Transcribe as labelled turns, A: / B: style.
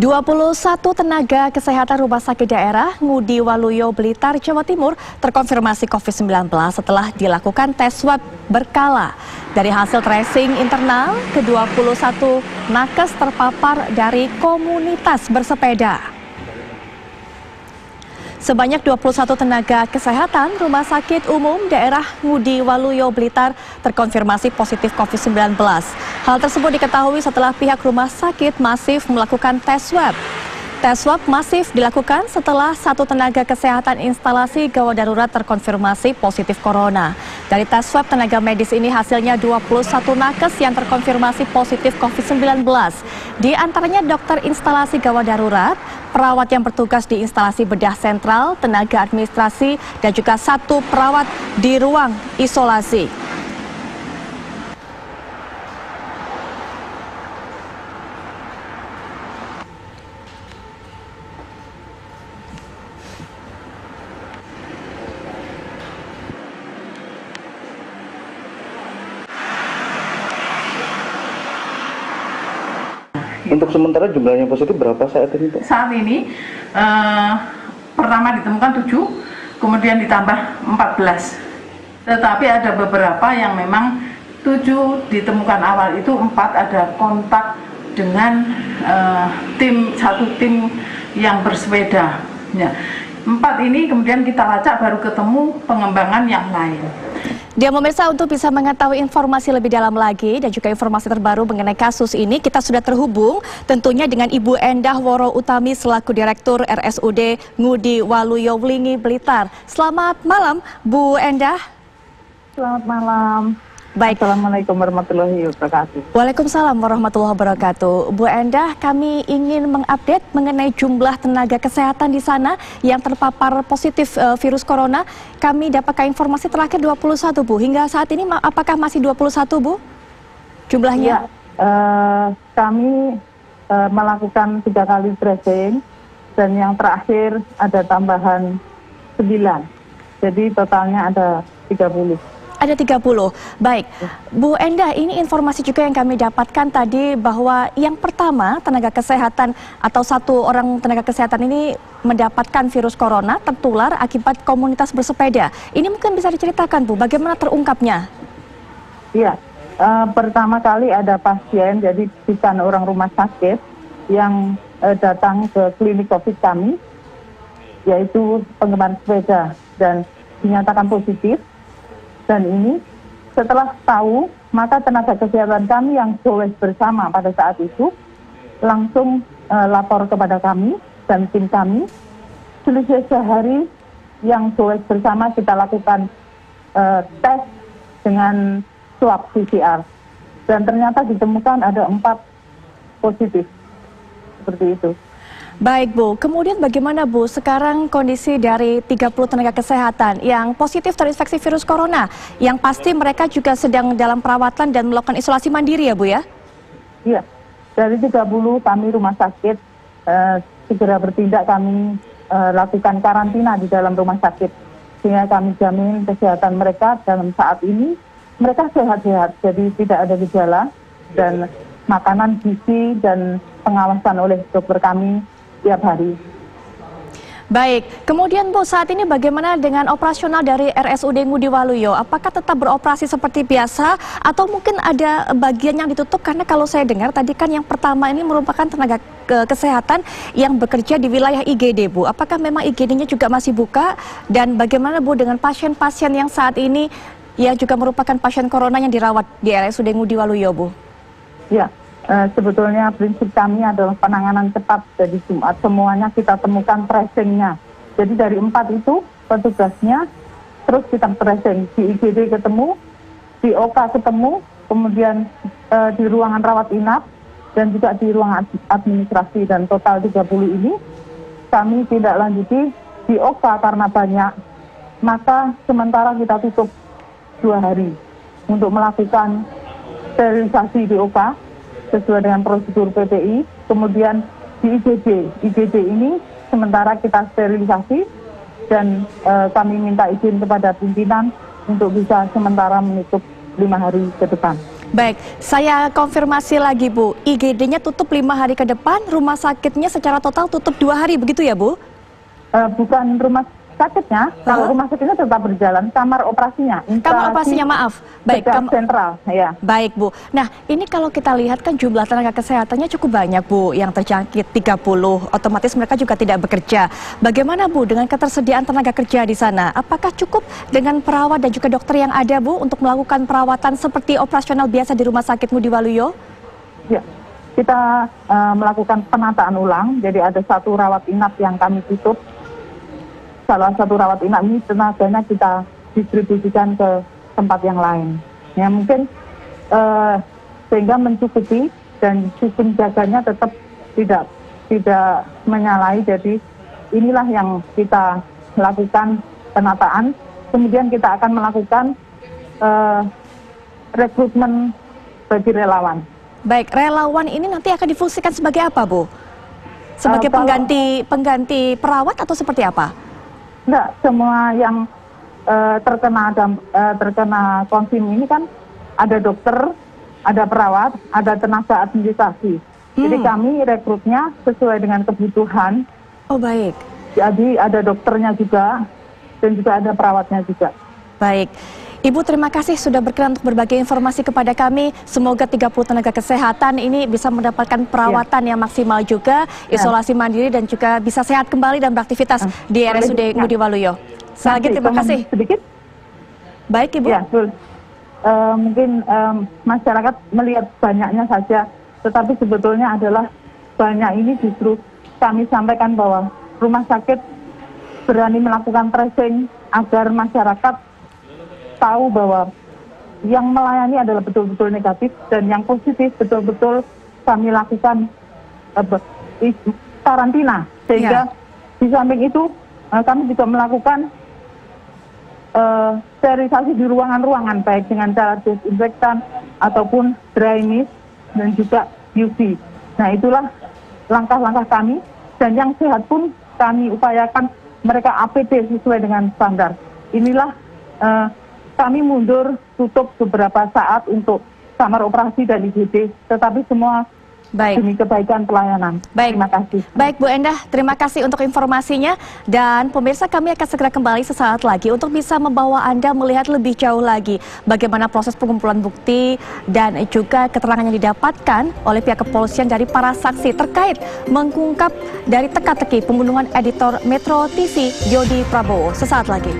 A: 21 tenaga kesehatan rumah sakit daerah Ngudi Waluyo Blitar, Jawa Timur terkonfirmasi COVID-19 setelah dilakukan tes swab berkala. Dari hasil tracing internal, ke-21 nakes terpapar dari komunitas bersepeda. Sebanyak 21 tenaga kesehatan Rumah Sakit Umum Daerah Ngudi Waluyo Blitar terkonfirmasi positif COVID-19. Hal tersebut diketahui setelah pihak rumah sakit masif melakukan tes swab. Tes swab masif dilakukan setelah satu tenaga kesehatan instalasi gawat darurat terkonfirmasi positif corona. Dari tes swab tenaga medis ini hasilnya 21 nakes yang terkonfirmasi positif COVID-19. Di antaranya dokter instalasi gawat darurat, perawat yang bertugas di instalasi bedah sentral, tenaga administrasi, dan juga satu perawat di ruang isolasi.
B: Untuk sementara jumlahnya positif berapa saat ini, Pak?
C: Saat ini pertama ditemukan 7, kemudian ditambah 14. Tetapi ada beberapa yang memang 7 ditemukan awal itu 4 ada kontak dengan satu tim yang bersepeda. Ya. 4 ini kemudian kita lacak baru ketemu pengembangan yang lain.
A: Dia pemirsa, untuk bisa mengetahui informasi lebih dalam lagi dan juga informasi terbaru mengenai kasus ini, kita sudah terhubung tentunya dengan Ibu Endah Woro Utami selaku Direktur RSUD Ngudi Waluyo Blitar. Selamat malam, Bu Endah.
D: Selamat malam.
A: Baik.
D: Assalamualaikum warahmatullahi wabarakatuh.
A: Waalaikumsalam warahmatullahi wabarakatuh. Bu Endah, kami ingin mengupdate mengenai jumlah tenaga kesehatan di sana yang terpapar positif virus corona. Kami dapatkan informasi terakhir 21, Bu. Hingga saat ini apakah masih 21, Bu? Jumlahnya?
D: Ya, kami melakukan 3 kali tracing dan yang terakhir ada tambahan 9. Jadi totalnya ada 30.
A: Ada 30. Baik, Bu Endah, ini informasi juga yang kami dapatkan tadi bahwa yang pertama tenaga kesehatan atau satu orang tenaga kesehatan ini mendapatkan virus corona tertular akibat komunitas bersepeda. Ini mungkin bisa diceritakan, Bu, bagaimana terungkapnya?
D: Iya, pertama kali ada pasien, jadi bukan orang rumah sakit yang datang ke klinik COVID kami, yaitu penggemar sepeda dan dinyatakan positif. Dan ini setelah tahu, maka tenaga kesehatan kami yang goes bersama pada saat itu langsung lapor kepada kami dan tim kami. Selisih sehari yang goes bersama kita lakukan tes dengan swab PCR. Dan ternyata ditemukan ada 4 positif. Seperti itu.
A: Baik, Bu. Kemudian bagaimana, Bu, sekarang kondisi dari 30 tenaga kesehatan yang positif terinfeksi virus corona? Yang pasti mereka juga sedang dalam perawatan dan melakukan isolasi mandiri ya, Bu, ya?
D: Iya. Dari 30 kami rumah sakit segera bertindak, kami lakukan karantina di dalam rumah sakit. Sehingga kami jamin kesehatan mereka dalam saat ini. Mereka sehat-sehat, jadi tidak ada gejala. Dan makanan gizi dan pengawasan oleh dokter kami tiap hari.
A: Baik, kemudian Bu, saat ini bagaimana dengan operasional dari RSUD Ngudi Waluyo? Apakah tetap beroperasi seperti biasa atau mungkin ada bagian yang ditutup? Karena kalau saya dengar tadi kan yang pertama ini merupakan tenaga kesehatan yang bekerja di wilayah IGD, Bu. Apakah memang IGD-nya juga masih buka? Dan bagaimana, Bu, dengan pasien-pasien yang saat ini yang juga merupakan pasien corona yang dirawat di RSUD Ngudi Waluyo, Bu?
D: Ya. Sebetulnya prinsip kami adalah penanganan cepat, jadi Jumat semuanya kita temukan tracingnya. Jadi dari 4 itu petugasnya terus kita tracing, di IGD ketemu, di OK ketemu, kemudian di ruangan rawat inap dan juga di ruang administrasi, dan total 30 ini kami tidak lanjuti di OK karena banyak, maka sementara kita tutup 2 hari untuk melakukan sterilisasi di OK sesuai dengan prosedur PPI. Kemudian di IGD ini sementara kita sterilisasi dan kami minta izin kepada pimpinan untuk bisa sementara menutup 5 hari ke depan.
A: Baik, saya konfirmasi lagi Bu, IGD-nya tutup 5 hari ke depan, rumah sakitnya secara total tutup 2 hari, begitu ya Bu?
D: Bukan rumah sakitnya, kalau rumah sakitnya tetap berjalan, kamar operasinya.
A: Kamar operasinya, maaf. Baik,
D: sentral, ya.
A: Baik Bu. Nah, ini kalau kita lihat kan jumlah tenaga kesehatannya cukup banyak Bu, yang terjangkit 30, otomatis mereka juga tidak bekerja. Bagaimana Bu dengan ketersediaan tenaga kerja di sana? Apakah cukup dengan perawat dan juga dokter yang ada Bu untuk melakukan perawatan seperti operasional biasa di Rumah Sakit Ngudi Waluyo?
D: Ya, kita melakukan penataan ulang, jadi ada satu rawat inap yang kami tutup. Salah satu rawat inap ini tenaganya kita distribusikan ke tempat yang lain. Ya mungkin sehingga mencukupi dan sistem jaganya tetap tidak menyalahi. Jadi inilah yang kita lakukan penataan. Kemudian kita akan melakukan rekrutmen bagi relawan.
A: Baik, relawan ini nanti akan difungsikan sebagai apa Bu? Sebagai pengganti perawat atau seperti apa?
D: Enggak, semua yang terkena konsim ini kan ada dokter, ada perawat, ada tenaga administrasi. Jadi kami rekrutnya sesuai dengan kebutuhan.
A: Oh baik.
D: Jadi ada dokternya juga dan juga ada perawatnya juga.
A: Baik. Ibu terima kasih sudah berkenan untuk berbagi informasi kepada kami. Semoga 30 tenaga kesehatan ini bisa mendapatkan perawatan yang maksimal juga, isolasi mandiri dan juga bisa sehat kembali dan beraktivitas di RSUD Ngudi Waluyo. Sekali lagi terima kasih.
D: Sedikit.
A: Baik Ibu.
D: Ya, betul. Mungkin masyarakat melihat banyaknya saja, tetapi sebetulnya adalah banyak ini justru kami sampaikan bahwa rumah sakit berani melakukan tracing agar masyarakat tahu bahwa yang melayani adalah betul-betul negatif dan yang positif betul-betul kami lakukan karantina. Sehingga di samping itu kami juga melakukan sterilisasi di ruangan-ruangan baik dengan cara desinfektan ataupun dry mist dan juga UV. Nah itulah langkah-langkah kami dan yang sehat pun kami upayakan mereka APD sesuai dengan standar. Inilah kami mundur tutup beberapa saat untuk kamar operasi dan IGD, tetapi semua demi kebaikan pelayanan.
A: Baik.
D: Terima kasih.
A: Baik Bu Endah, terima kasih untuk informasinya. Dan pemirsa, kami akan segera kembali sesaat lagi untuk bisa membawa Anda melihat lebih jauh lagi bagaimana proses pengumpulan bukti dan juga keterangan yang didapatkan oleh pihak kepolisian dari para saksi terkait mengungkap dari teka-teki pembunuhan editor Metro TV Yodi Prabowo. Sesaat lagi.